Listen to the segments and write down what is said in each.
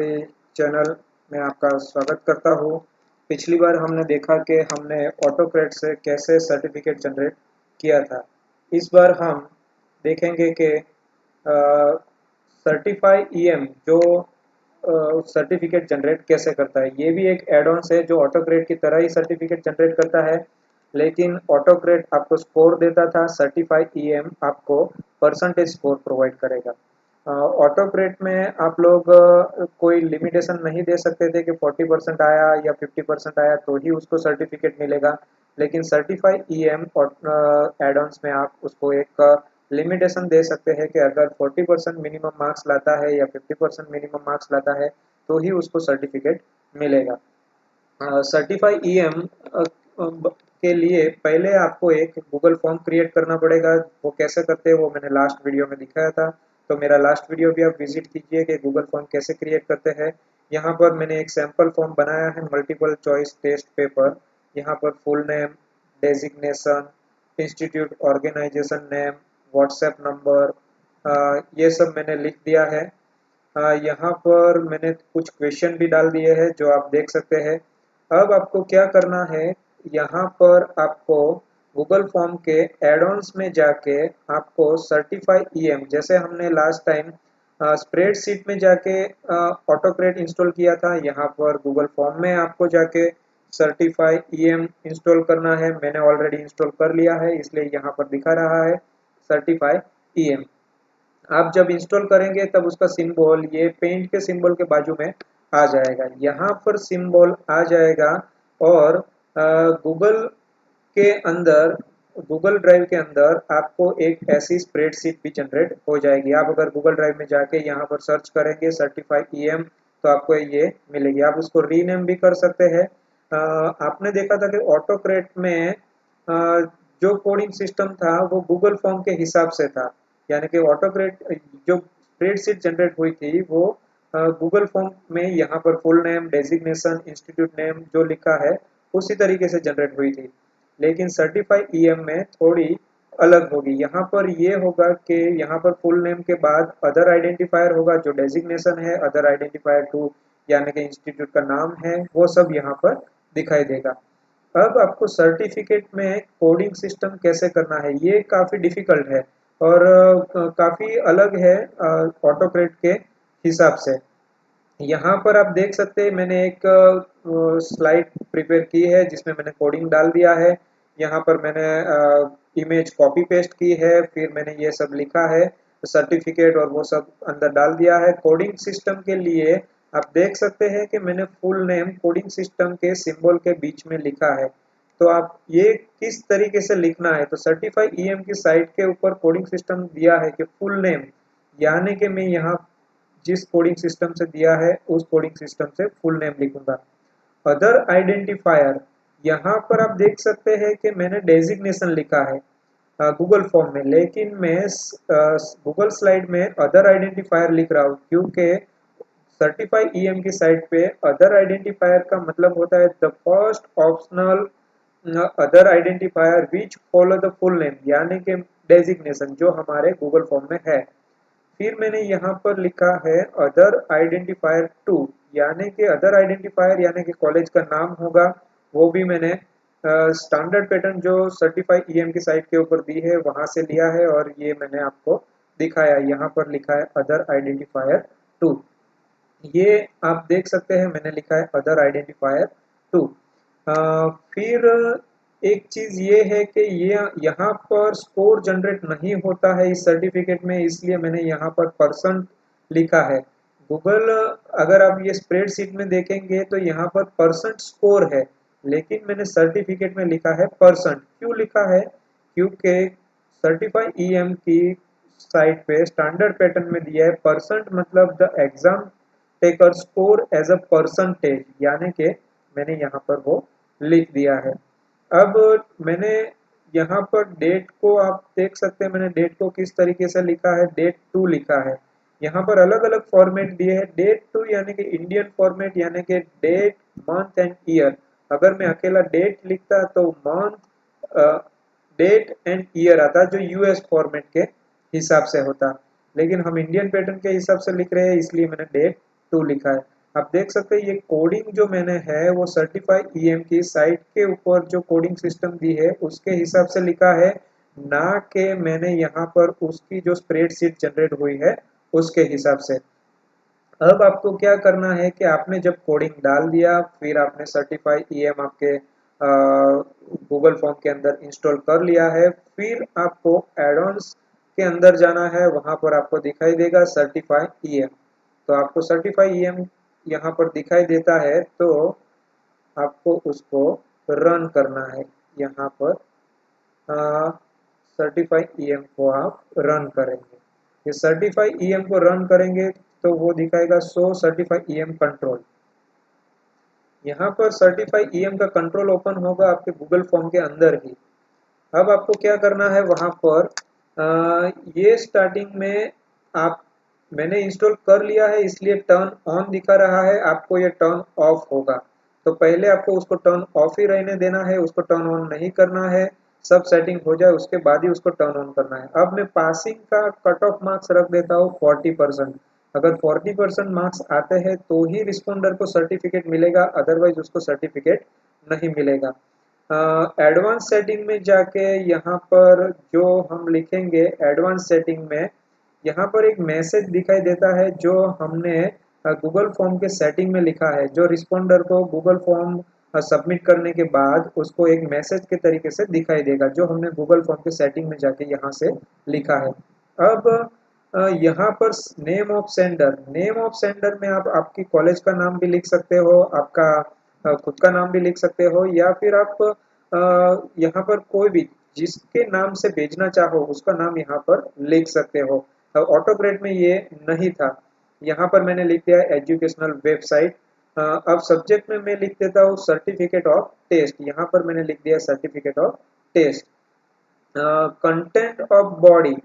मेरे चैनल में आपका स्वागत करता हूँ। पिछली बार हमने देखा कि हमने ऑटोकैड से कैसे सर्टिफिकेट जनरेट किया था। इस बार हम देखेंगे कि सर्टिफाई ईएम जो सर्टिफिकेट जनरेट कैसे करता है। ये भी एक एड ऑन्स है जो ऑटोकैड की तरह ही सर्टिफिकेट जनरेट करता है, लेकिन ऑटोकैड आपको स्कोर देता था, सर्टिफाई ईएम आपको परसेंटेज स्कोर प्रोवाइड करेगा। ऑटोकैड में आप लोग कोई लिमिटेशन नहीं दे सकते थे कि 40% आया या 50% आया तो ही उसको सर्टिफिकेट मिलेगा, लेकिन सर्टिफाई ईएम एड ऑन्स में आप उसको एक लिमिटेशन दे सकते हैं कि अगर 40% मिनिमम मार्क्स लाता है या 50% मिनिमम मार्क्स लाता है तो ही उसको सर्टिफिकेट मिलेगा। सर्टिफाई ईएम के लिए पहले आपको एक गूगल फॉर्म क्रिएट करना पड़ेगा। वो कैसे करते हैं वो मैंने लास्ट वीडियो में दिखाया था, तो मेरा लास्ट वीडियो भी आप विजिट कीजिए कि गूगल फॉर्म कैसे क्रिएट करते हैं। यहाँ पर मैंने एक सैम्पल फॉर्म बनाया है, मल्टीपल चॉइस टेस्ट पेपर। यहाँ पर full name, designation, institute, organisation name, WhatsApp number, ये सब मैंने लिख दिया है। यहाँ पर मैंने कुछ क्वेश्चन भी डाल दिए हैं जो आप देख सकते हैं। अब आपको क्या करना है, यहाँ पर आपको गूगल फॉर्म के एड-ऑन्स में जाके आपको सर्टिफाई ईएम, जैसे हमने लास्ट टाइम स्प्रेडशीट में जाके ऑटोकैड इंस्टॉल किया था, यहाँ पर गूगल फॉर्म में आपको जाके सर्टिफाई ईएम इंस्टॉल करना है। मैंने ऑलरेडी इंस्टॉल कर लिया है, इसलिए यहाँ पर दिखा रहा है सर्टिफाई ईएम। आप जब इंस्टॉल करेंगे तब उसका सिंबल ये पेंट के सिंबल के बाजू में आ जाएगा, यहाँ पर सिंबल आ जाएगा। और गूगल के अंदर, गूगल ड्राइव के अंदर आपको एक ऐसी स्प्रेडशीट भी जनरेट हो जाएगी। आप अगर गूगल ड्राइव में जाके यहाँ पर सर्च करेंगे सर्टिफाई ईएम तो आपको ये मिलेगी। आप उसको रीनेम भी कर सकते हैं। आपने देखा था कि ऑटोकैड में जो कोडिंग सिस्टम था वो गूगल फॉर्म के हिसाब से था, यानी कि ऑटोकैड जो स्प्रेडशीट जनरेट हुई थी वो गूगल फॉर्म में यहाँ पर full name, designation, institute name जो लिखा है उसी तरीके से जनरेट हुई थी। लेकिन सर्टिफाई ईएम में थोड़ी अलग होगी। यहाँ पर ये होगा कि यहाँ पर फुल नेम के बाद अदर आइडेंटिफायर होगा, जो डेजिग्नेशन है, अदर आइडेंटिफायर टू यानी कि इंस्टीट्यूट का नाम है, वो सब यहाँ पर दिखाई देगा। अब आपको सर्टिफिकेट में कोडिंग सिस्टम कैसे करना है ये काफ़ी डिफिकल्ट है और काफ़ी अलग है ऑटोकैड के हिसाब से। यहाँ पर आप देख सकते हैं मैंने एक स्लाइड प्रिपेयर की है जिसमें मैंने कोडिंग डाल दिया है। यहाँ पर मैंने इमेज कॉपी पेस्ट की है, फिर मैंने ये सब लिखा है सर्टिफिकेट और वो सब अंदर डाल दिया है। कोडिंग सिस्टम के लिए आप देख सकते हैं कि मैंने फुल नेम कोडिंग सिस्टम के सिंबल के बीच में लिखा है। तो आप ये किस तरीके से लिखना है, तो सर्टिफाई ईएम की साइट के ऊपर कोडिंग सिस्टम दिया है कि फुल नेम, यानी कि मैं यहाँ जिस कोडिंग सिस्टम से दिया है उस कोडिंग सिस्टम से फुल नेम लिखूंगा। अदर आइडेंटिफायर, यहाँ पर आप देख सकते हैं कि मैंने डेजिग्नेशन लिखा है गूगल फॉर्म में, लेकिन मैं गूगल स्लाइड में अदर आइडेंटिफायर लिख रहा हूँ क्योंकि सर्टिफाई ईएम की साइट पे अदर आइडेंटिफायर का मतलब होता है the first optional other identifier which follow the full name, यानी कि डेजिग्नेशन जो हमारे गूगल फॉर्म में है। फिर मैंने यहाँ पर लिखा है अदर आइडेंटिफायर टू, यानी कि अदर आइडेंटिफायर यानी कि कॉलेज का नाम होगा, वो भी मैंने स्टैंडर्ड पैटर्न जो सर्टिफाई ईएम की साइट के ऊपर दी है वहां से लिया है और ये मैंने आपको दिखाया। यहाँ पर लिखा है अदर आइडेंटिफायर टू, ये आप देख सकते हैं मैंने लिखा है अदर आइडेंटिफायर टू। फिर एक चीज़ ये है कि ये यहाँ पर स्कोर जनरेट नहीं होता है इस सर्टिफिकेट में, इसलिए मैंने यहाँ पर परसेंट लिखा है। गूगल, अगर आप ये स्प्रेडशीट में देखेंगे तो यहाँ पर परसेंट स्कोर है, लेकिन मैंने सर्टिफिकेट में लिखा है परसेंट। क्यों लिखा है, क्योंकि सर्टिफाई ईएम की साइट पे स्टैंडर्ड पैटर्न में दिया है परसेंट, मतलब the exam taker score as a percentage, यानी कि मैंने यहाँ पर वो लिख दिया है। अब मैंने यहाँ पर डेट को आप देख सकते हैं, मैंने डेट को किस तरीके से लिखा है, डेट टू लिखा है। यहाँ पर अलग अलग फॉर्मेट दिए हैं। डेट टू यानी कि इंडियन फॉर्मेट, यानी कि डेट, मंथ एंड ईयर। अगर मैं अकेला डेट लिखता तो मंथ, डेट एंड ईयर आता जो यूएस फॉर्मेट के हिसाब से होता, लेकिन हम इंडियन पैटर्न के हिसाब से लिख रहे हैं इसलिए मैंने डेट 2 लिखा है। आप देख सकते हैं ये कोडिंग जो मैंने है वो सर्टिफाई ईएम की साइट के ऊपर जो कोडिंग सिस्टम दी है उसके हिसाब से लिखा है, ना कि मैंने यहाँ पर उसकी जो स्प्रेडशीट जनरेट हुई है उसके हिसाब से। अब आपको क्या करना है कि आपने जब कोडिंग डाल दिया, फिर आपने सर्टिफाई ईएम आपके गूगल फॉर्म के अंदर इंस्टॉल कर लिया है, फिर आपको एडॉन्स के अंदर जाना है, वहां पर आपको दिखाई देगा सर्टिफाई ईएम। तो आपको सर्टिफाई ईएम यहाँ पर दिखाई देता है, तो आपको उसको रन करना है। यहाँ पर सर्टिफाई ईएम को आप रन करेंगे। ये सर्टिफाई ईएम को रन करेंगे तो वो दिखाएगा शो सर्टिफाई ईएम कंट्रोल। यहाँ पर सर्टिफाई ईएम का कंट्रोल ओपन होगा आपके गूगल फॉर्म के अंदर ही। अब आपको क्या करना है वहां पर ये स्टार्टिंग में आप मैंने इंस्टॉल कर लिया है इसलिए टर्न ऑन दिखा रहा है, आपको ये टर्न ऑफ होगा। तो पहले आपको उसको टर्न ऑफ ही रहने देना है, उसको टर्न ऑन नहीं करना है। सब सेटिंग हो जाए उसके बाद ही उसको टर्न ऑन करना है। अब मैं पासिंग का कट ऑफ मार्क्स रख देता हूँ 40%। अगर 40% मार्क्स आते हैं तो ही रिस्पोंडर को सर्टिफिकेट मिलेगा, अदरवाइज उसको सर्टिफिकेट नहीं मिलेगा। एडवांस सेटिंग में जाके यहाँ पर जो हम लिखेंगे एडवांस सेटिंग में, यहाँ पर एक मैसेज दिखाई देता है जो हमने गूगल फॉर्म के सेटिंग में लिखा है, जो रिस्पोंडर को गूगल फॉर्म सबमिट करने के बाद उसको एक मैसेज के तरीके से दिखाई देगा, जो हमने गूगल फॉर्म के सेटिंग में जाके यहाँ से लिखा है। अब यहाँ पर नेम ऑफ सेंडर में आप आपकी कॉलेज का नाम भी लिख सकते हो, आपका खुद का नाम भी लिख सकते हो, या फिर आप यहाँ पर कोई भी जिसके नाम से भेजना चाहो उसका नाम यहाँ पर लिख सकते हो। ऑटोग्रेड में ये नहीं था, यहाँ पर मैंने लिख दिया एजुकेशनल वेबसाइट। अब सब्जेक्ट में मैं लिख देता हूँ सर्टिफिकेट ऑफ टेस्ट, यहाँ पर मैंने लिख दिया certificate of test. Content of body,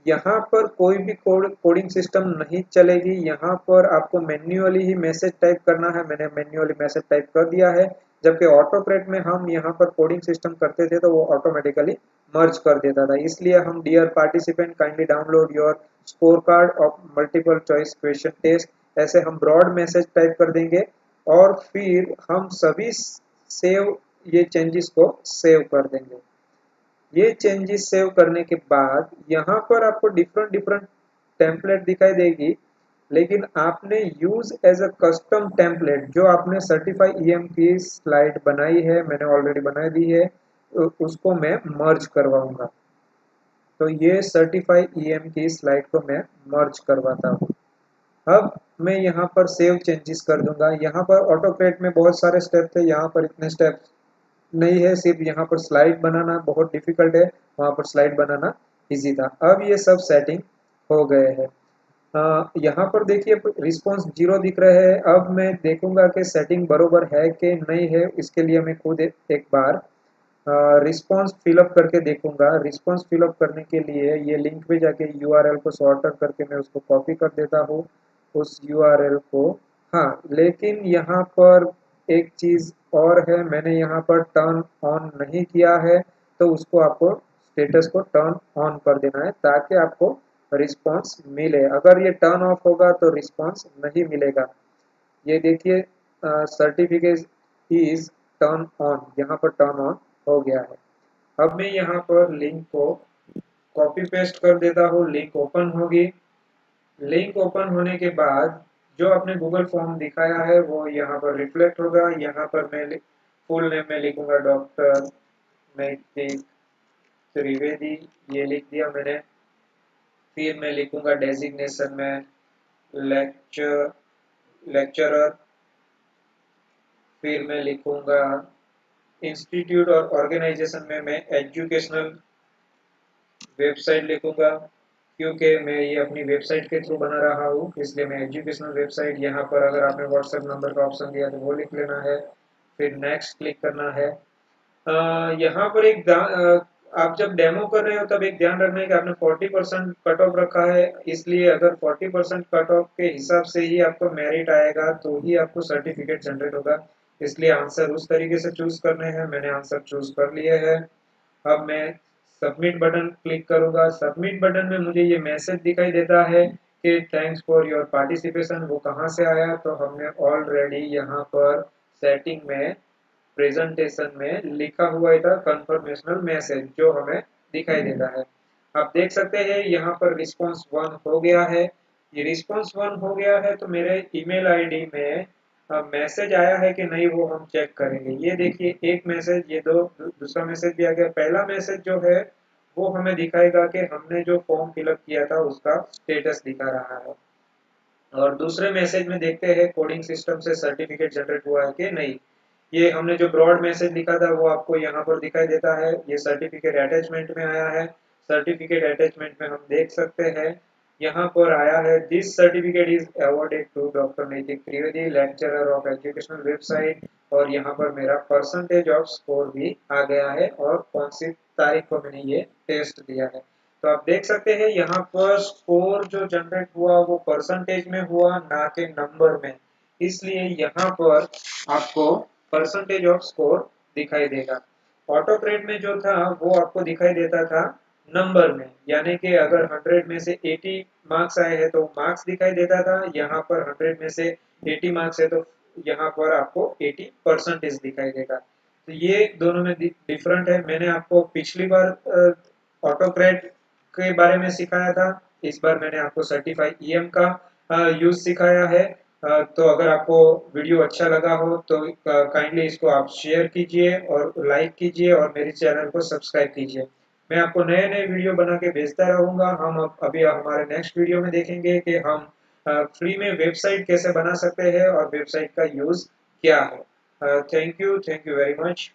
यहाँ पर कोई भी कोडिंग सिस्टम नहीं चलेगी, यहाँ पर आपको मैन्युअली ही मैसेज टाइप करना है। मैंने मैन्युअली मैसेज टाइप कर दिया है, जबकि ऑटोकरेट में हम यहाँ पर कोडिंग सिस्टम करते थे तो वो ऑटोमेटिकली मर्ज कर देता था। इसलिए हम dear participant kindly download your score card of multiple choice question test, ऐसे हम ब्रॉड मैसेज टाइप कर देंगे और फिर हम सभी सेव ये चेंजेस को सेव कर देंगे। ये चेंजेस सेव करने के बाद यहाँ पर आपको डिफरेंट डिफरेंट टेम्पलेट दिखाई देगी, लेकिन आपने use as a custom template जो आपने सर्टिफाई ईएम की स्लाइड बनाई है, मैंने ऑलरेडी बना दी है, तो उसको मैं मर्ज करवाऊंगा। तो ये सर्टिफाई ईएम की स्लाइड को मैं मर्ज करवाता हूँ। अब मैं यहाँ पर सेव चेंजेस कर दूंगा। यहाँ पर ऑटोकैड में बहुत सारे स्टेप थे, यहाँ पर इतने स्टेप नहीं है, सिर्फ यहाँ पर स्लाइड बनाना बहुत डिफिकल्ट है, वहाँ पर स्लाइड बनाना इजी था। अब ये सब सेटिंग हो गए हैं। यहाँ पर देखिए रिस्पॉन्स 0 दिख रहे हैं। अब मैं देखूंगा कि सेटिंग बरोबर है कि नहीं है, इसके लिए मैं खुद एक बार रिस्पॉन्स फिलअप करके देखूंगा। रिस्पॉन्स फिलअप करने के लिए ये लिंक पे जाके यूआरएल को सॉर्ट आउट करके मैं उसको कॉपी कर देता हूँ उस यूआरएल को। हाँ, लेकिन यहाँ पर एक चीज़ और है, मैंने यहाँ पर टर्न ऑन नहीं किया है, तो उसको आपको स्टेटस को टर्न ऑन कर देना है ताकि आपको रिस्पॉन्स मिले। अगर ये टर्न ऑफ होगा तो रिस्पॉन्स नहीं मिलेगा। ये देखिए सर्टिफिकेट इज टर्न ऑन, यहाँ पर टर्न ऑन हो गया है। अब मैं यहाँ पर लिंक को कॉपी पेस्ट कर देता हूँ, लिंक ओपन होगी। लिंक ओपन होने के बाद जो आपने गूगल फॉर्म दिखाया है वो यहाँ पर रिफ्लेक्ट होगा। यहाँ पर मैं फुल नेम में लिखूंगा डॉक्टर नैतिक त्रिवेदी, ये लिख दिया मैंने। फिर मैं लिखूंगा डेजिग्नेशन में लेक्चरर। फिर मैं लिखूंगा इंस्टीट्यूट और ऑर्गेनाइजेशन में मैं एजुकेशनल वेबसाइट लिखूंगा, क्योंकि मैं ये अपनी वेबसाइट के थ्रू बना रहा हूँ इसलिए मैं एजुकेशनल वेबसाइट। यहाँ पर अगर आपने व्हाट्सएप नंबर का ऑप्शन दिया तो वो लिख लेना है, फिर नेक्स्ट क्लिक करना है। यहाँ पर आप जब डेमो कर रहे हो तब एक ध्यान रखना है कि आपने 40% कट ऑफ रखा है, इसलिए अगर 40% कट ऑफ के हिसाब से ही आपको मेरिट आएगा तो ही आपको सर्टिफिकेट जनरेट होगा। इसलिए आंसर उस तरीके से चूज करने हैं। मैंने आंसर चूज कर लिए है। अब मैं सबमिट बटन क्लिक करूंगा। सबमिट बटन में मुझे ये मैसेज दिखाई देता है okay, thanks for your participation. वो कहाँ से आया? तो हमने ऑलरेडी यहाँ पर सेटिंग में प्रेजेंटेशन में लिखा हुआ था कंफर्मेशनल मैसेज जो हमें दिखाई देता है। आप देख सकते हैं यहाँ पर रिस्पांस 1 हो गया है। ये रिस्पांस 1 हो गया है तो मेरे ईमेल आईडी में मैसेज आया है कि नहीं वो हम चेक करेंगे। ये देखिए एक मैसेज, ये दूसरा मैसेज भी आ गया। पहला मैसेज जो है वो हमें दिखाएगा कि हमने जो फॉर्म फिलअप किया था उसका स्टेटस दिखा रहा है। और दूसरे मैसेज में देखते हैं कोडिंग सिस्टम से सर्टिफिकेट जनरेट हुआ है कि नहीं। ये हमने जो ब्रॉड मैसेज लिखा था वो आपको यहाँ पर दिखाई देता है। ये सर्टिफिकेट अटैचमेंट में आया है। सर्टिफिकेट अटैचमेंट में हम देख सकते हैं यहाँ पर आया है, this certificate is awarded to doctor Naitik Trivedi, lecturer of educational website. और यहाँ पर मेरा परसेंटेज ऑफ स्कोर भी आ गया है और कौन सी तारीख को मैंने ये टेस्ट दिया है। तो आप देख सकते हैं यहाँ पर स्कोर जो जनरेट हुआ वो परसेंटेज में हुआ, ना कि नंबर में। इसलिए यहाँ पर आपको परसेंटेज ऑफ स्कोर दिखाई देगा। ऑटोक्रेट में जो था वो आपको दिखाई देता था नंबर में, यानी कि अगर 100 में से 80 मार्क्स आए हैं तो मार्क्स दिखाई देता था। यहाँ पर 100 में से 80 मार्क्स है तो यहाँ पर आपको 80 परसेंटेज दिखाई देगा। तो ये दोनों में डिफरेंट है। मैंने आपको पिछली बार ऑटोक्रेट के बारे में सिखाया था, इस बार मैंने आपको सर्टिफाई ईएम का यूज सिखाया है। तो अगर आपको वीडियो अच्छा लगा हो तो काइंडली इसको आप शेयर कीजिए और लाइक कीजिए और मेरे चैनल को सब्सक्राइब कीजिए। मैं आपको नए नए वीडियो बना के भेजता रहूंगा। हम अभी हमारे नेक्स्ट वीडियो में देखेंगे कि हम फ्री में वेबसाइट कैसे बना सकते हैं और वेबसाइट का यूज क्या है। Thank you very much.